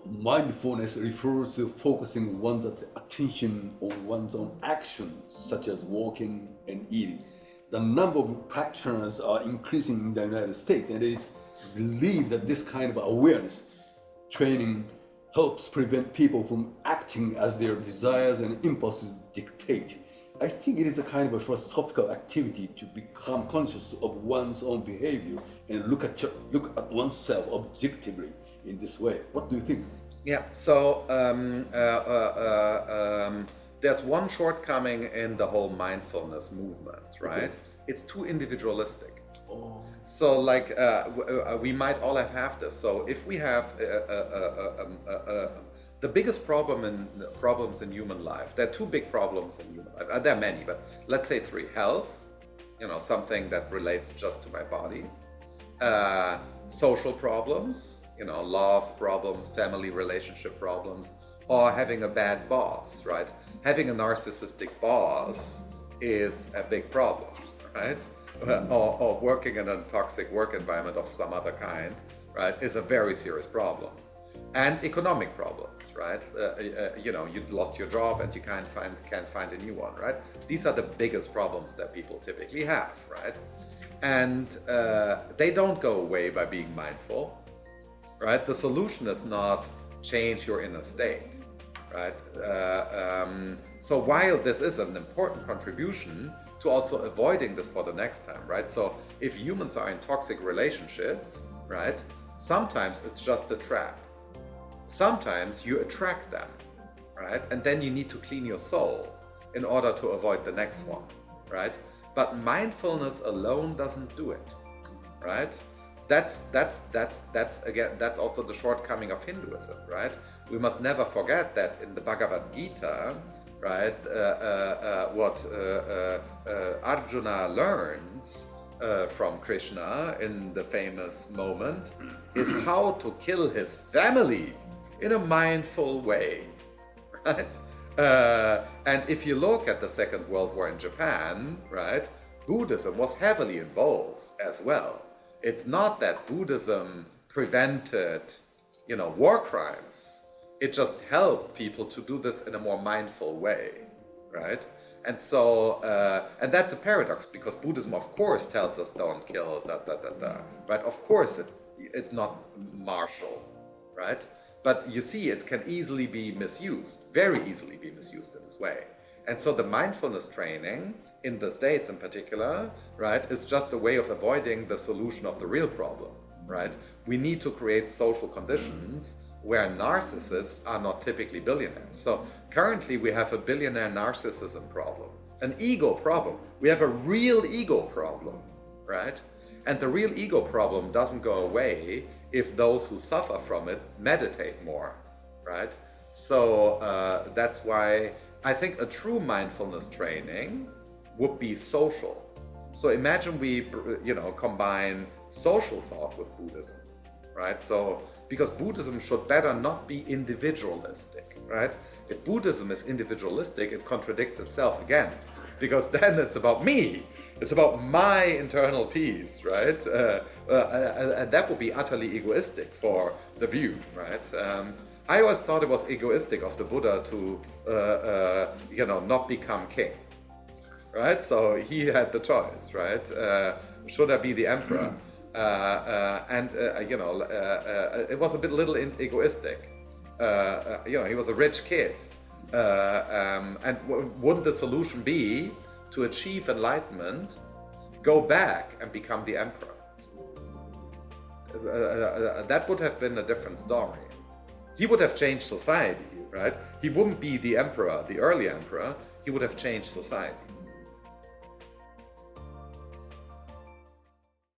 Mindfulness refers to focusing one's attention on one's own actions, such as walking and eating. The number of practitioners are increasing in the United States, and it is believed that this kind of awareness training helps prevent people from acting as their desires and impulses dictate. I think it is a kind of a philosophical activity to become conscious of one's own behavior and look at oneself objectively in this way. What do you think? Yeah, so there's one shortcoming in the whole mindfulness movement, right? Okay. It's too individualistic. Oh. So like we might all have this. So if we have the biggest problems in human life, there are two big problems in human life. There are many, but let's say three. Health, something that relates just to my body. Social problems, love problems, family relationship problems, or having a bad boss, right? Having a narcissistic boss is a big problem, right? Or working in a toxic work environment of some other kind, right, is a very serious problem. And economic problems, right? You lost your job and you can't find a new one, right? These are the biggest problems that people typically have, right? And they don't go away by being mindful, right? The solution is not change your inner state, right? So while this is an important contribution to also avoiding this for the next time, right? So if humans are in toxic relationships, right, sometimes it's just a trap. Sometimes you attract them, right? And then you need to clean your soul in order to avoid the next one, right? But mindfulness alone doesn't do it, right? That's also the shortcoming of Hinduism, right? We must never forget that in the Bhagavad Gita, right, what Arjuna learns from Krishna in the famous moment is how to kill his family in a mindful way, right? And if you look at the Second World War in Japan, right, Buddhism was heavily involved as well. It's not that Buddhism prevented, war crimes. It just helped people to do this in a more mindful way, right? And so, and that's a paradox because Buddhism, of course, tells us don't kill, right? Of course, it's not martial, right? But you see, it can easily be misused, very easily be misused in this way. And so the mindfulness training in the States in particular, right, is just a way of avoiding the solution of the real problem, right? We need to create social conditions where narcissists are not typically billionaires. So currently we have a billionaire narcissism problem, an ego problem. We have a real ego problem, right? And the real ego problem doesn't go away if those who suffer from it meditate more, right? So that's why I think a true mindfulness training would be social. So imagine we, combine social thought with Buddhism, right? So, because Buddhism should better not be individualistic, right? If Buddhism is individualistic, it contradicts itself again, because then it's about me. It's about my internal peace, right? And that would be utterly egoistic for the view, right? I always thought it was egoistic of the Buddha to, not become king, right? So he had the choice, right? Should I be the emperor? It was a bit little egoistic. He was a rich kid. And wouldn't the solution be to achieve enlightenment, go back and become the emperor? That would have been a different story. He would have changed society, right? He wouldn't be the emperor, the early emperor. He would have changed society.